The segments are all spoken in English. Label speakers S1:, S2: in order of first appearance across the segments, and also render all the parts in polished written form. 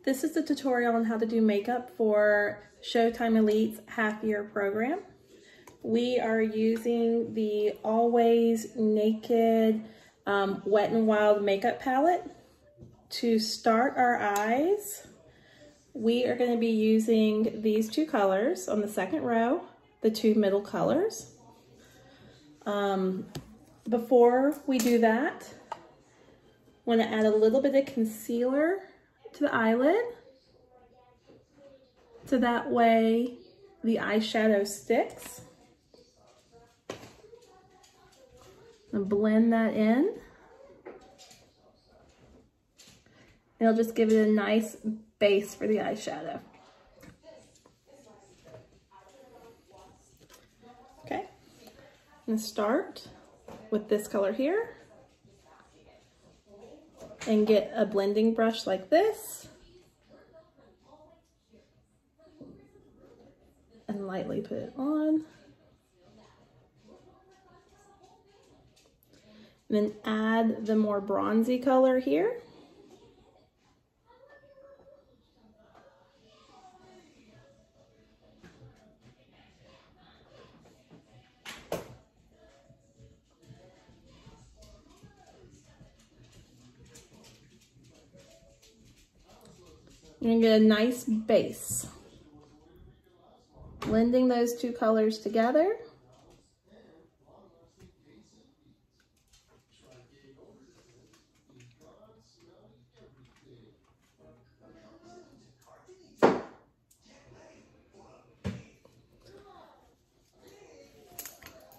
S1: This is the tutorial on how to do makeup for Showtime Elite's half-year program. We are using the Always Naked Wet n Wild makeup palette. To start our eyes, we are going to be using these two colors on the second row, the two middle colors. Before we do that, I want to add a little bit of concealer to the eyelid, so that way the eyeshadow sticks. And blend that in. It'll just give it a nice base for the eyeshadow. Okay, I'm gonna start with this color here and get a blending brush like this and lightly put it on. And then add the more bronzy color here. You're gonna get a nice base. Blending those two colors together.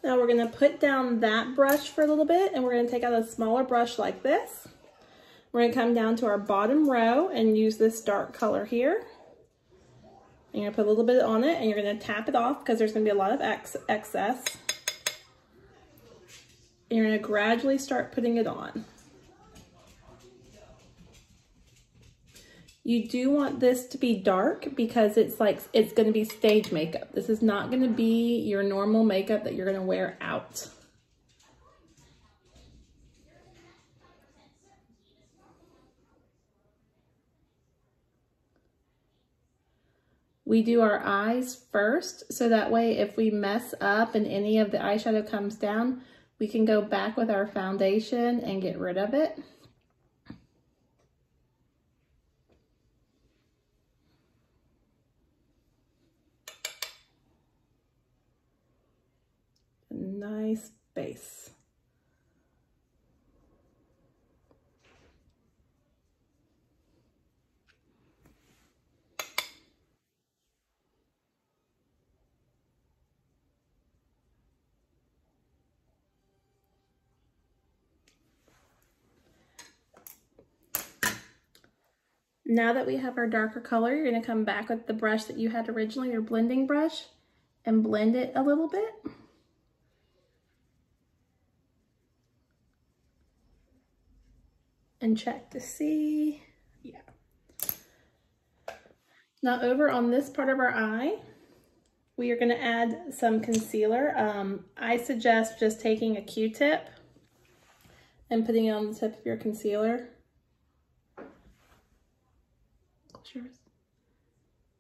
S1: Now we're gonna put down that brush for a little bit, and we're gonna take out a smaller brush like this. We're gonna come down to our bottom row and use this dark color here. And you're gonna put a little bit on it, and you're gonna tap it off because there's gonna be a lot of excess. And you're gonna gradually start putting it on. You do want this to be dark because it's gonna be stage makeup. This is not gonna be your normal makeup that you're gonna wear out. We do our eyes first, so that way if we mess up and any of the eyeshadow comes down, we can go back with our foundation and get rid of it. A nice base. Now that we have our darker color, you're going to come back with the brush that you had originally, your blending brush, and blend it a little bit. And check to see, yeah. Now over on this part of our eye, we are going to add some concealer. I suggest just taking a Q-tip and putting it on the tip of your concealer.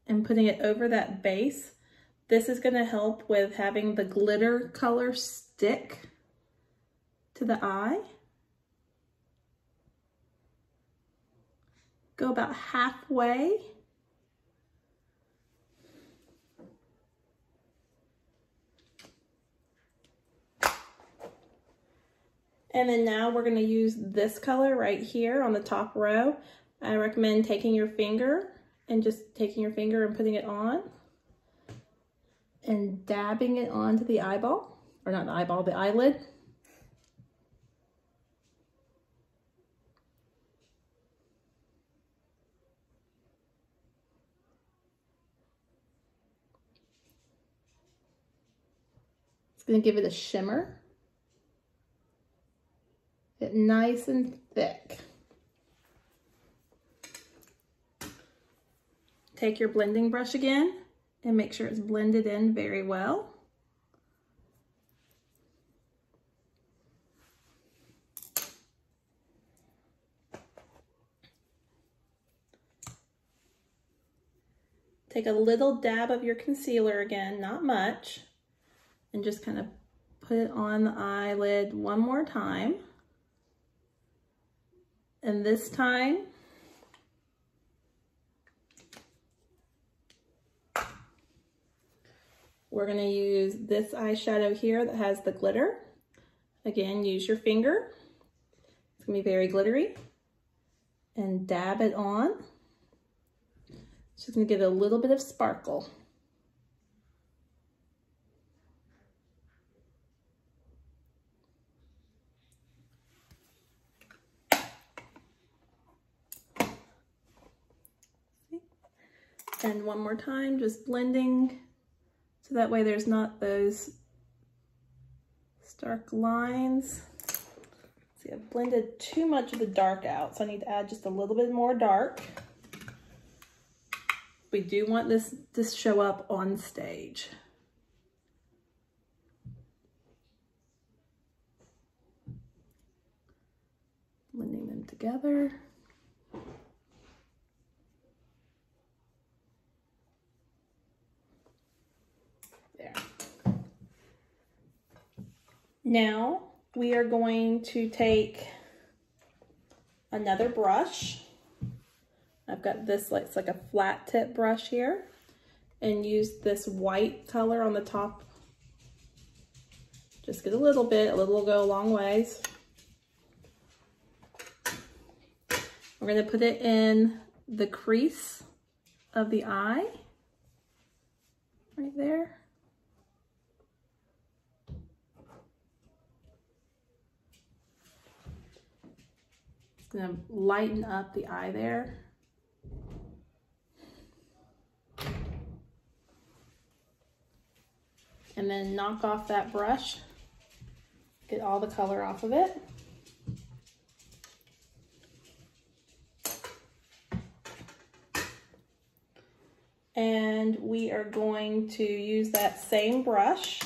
S1: And putting it over that base. This is going to help with having the glitter color stick to the eye. Go about halfway. And then now we're going to use this color right here on the top row. I recommend taking your finger and just taking your finger and putting it on and dabbing it onto the eyeball, or not the eyeball, the eyelid. It's going to give it a shimmer. Get nice and thick. Take your blending brush again and make sure it's blended in very well. take a little dab of your concealer again, not much, and just kind of put it on the eyelid one more time. And this time, we're gonna use this eyeshadow here that has the glitter. Again, use your finger. It's gonna be very glittery. And dab it on. It's just gonna give it a little bit of sparkle. And one more time, just blending, so that way there's not those stark lines. See, I've blended too much of the dark out, so I need to add just a little bit more dark. We do want this to show up on stage. Blending them together. There. Now we are going to take another brush. I've got this, it's like a flat tip brush here, and use this white color on the top. Just get a little bit, a little will go a long ways. We're gonna put it in the crease of the eye, right there. It's gonna lighten up the eye there. And then knock off that brush, get all the color off of it. And we are going to use that same brush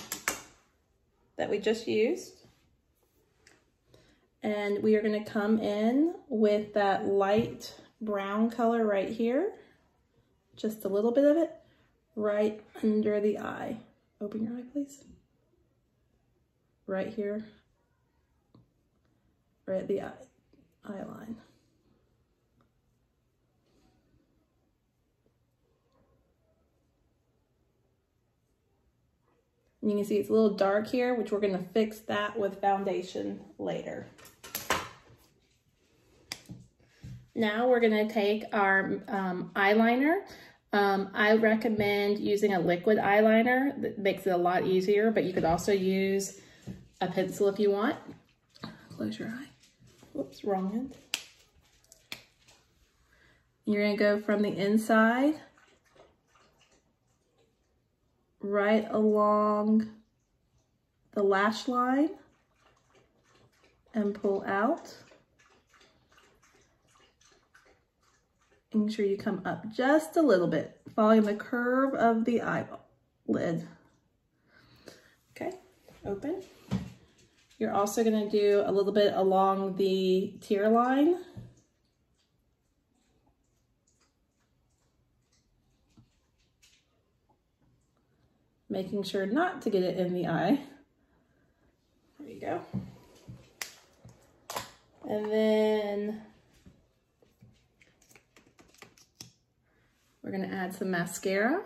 S1: that we just used. And we are going to come in with that light brown color right here. Just a little bit of it right under the eye. Open your eye, please. Right here, right at the eye line. And you can see it's a little dark here, which we're gonna fix that with foundation later. Now we're gonna take our eyeliner. I recommend using a liquid eyeliner. That makes it a lot easier, but you could also use a pencil if you want. Close your eye. Whoops, wrong hand. You're gonna go from the inside right along the lash line and pull out. Making sure you come up just a little bit, following the curve of the eyelid. Okay, open. You're also gonna do a little bit along the tear line. Making sure not to get it in the eye. There you go. And then we're gonna add some mascara.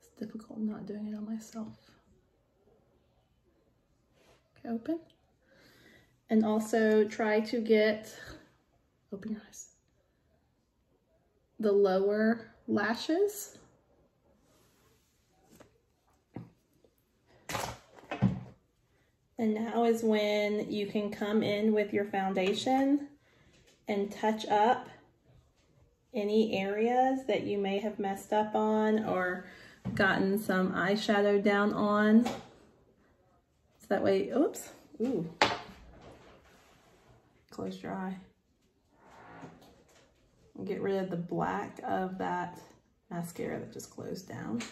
S1: It's difficult not doing it on myself. Okay, open. And also try to get, open your eyes, the lower lashes. And now is when you can come in with your foundation and touch up any areas that you may have messed up on or gotten some eyeshadow down on. So that way, oops, ooh. Close your eye. And get rid of the black of that mascara that just closed down.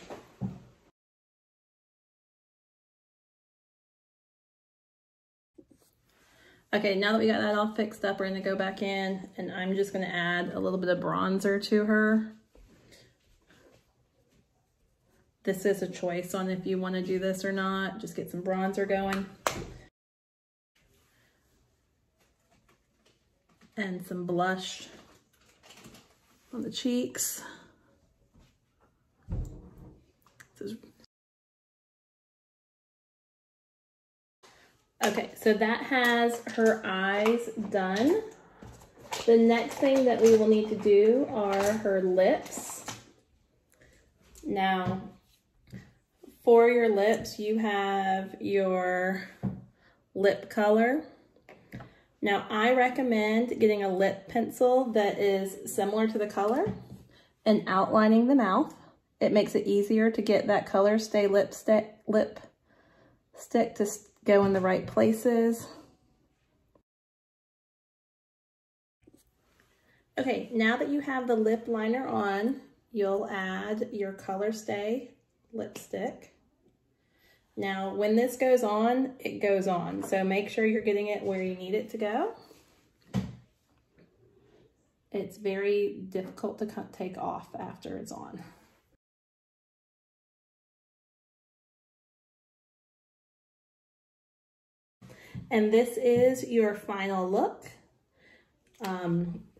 S1: Okay, now that we got that all fixed up, we're gonna go back in and I'm just gonna add a little bit of bronzer to her. This is a choice on if you wanna do this or not. Just get some bronzer going. And some blush on the cheeks. Okay, so that has her eyes done. The next thing that we will need to do are her lips. Now, for your lips, you have your lip color. Now, I recommend getting a lip pencil that is similar to the color and outlining the mouth. It makes it easier to get that color stay lipstick to go in the right places. Okay, now that you have the lip liner on, you'll add your Color Stay lipstick. Now, when this goes on, it goes on. So make sure you're getting it where you need it to go. It's very difficult to take off after it's on. And this is your final look.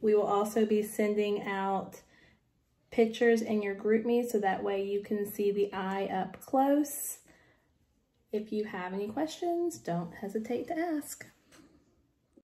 S1: We will also be sending out pictures in your GroupMe so that way you can see the eye up close. If you have any questions, don't hesitate to ask.